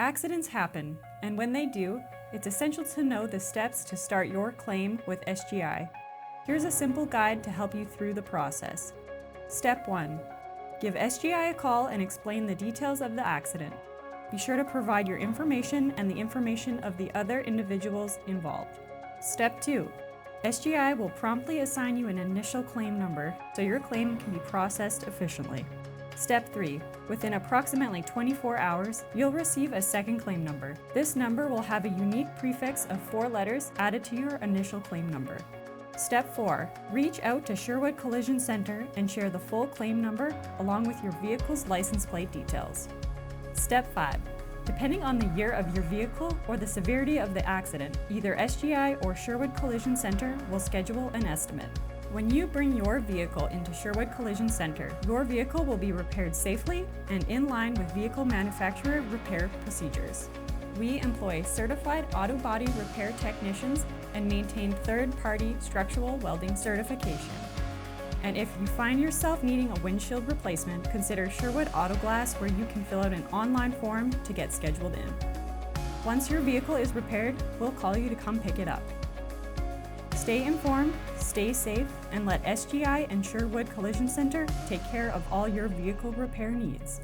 Accidents happen, and when they do, it's essential to know the steps to start your claim with SGI. Here's a simple guide to help you through the process. Step 1. Give SGI a call and explain the details of the accident. Be sure to provide your information and the information of the other individuals involved. Step 2. SGI will promptly assign you an initial claim number so your claim can be processed efficiently. Step 3. Within approximately 24 hours, you'll receive a second claim number. This number will have a unique prefix of 4 letters added to your initial claim number. Step 4. Reach out to Sherwood Collision Center and share the full claim number along with your vehicle's license plate details. Step 5. Depending on the year of your vehicle or the severity of the accident, either SGI or Sherwood Collision Center will schedule an estimate. When you bring your vehicle into Sherwood Collision Center, your vehicle will be repaired safely and in line with vehicle manufacturer repair procedures. We employ certified auto body repair technicians and maintain third-party structural welding certification. And if you find yourself needing a windshield replacement, consider Sherwood Auto Glass, where you can fill out an online form to get scheduled in. Once your vehicle is repaired, we'll call you to come pick it up. Stay informed, stay safe, and let SGI and Sherwood Collision Center take care of all your vehicle repair needs.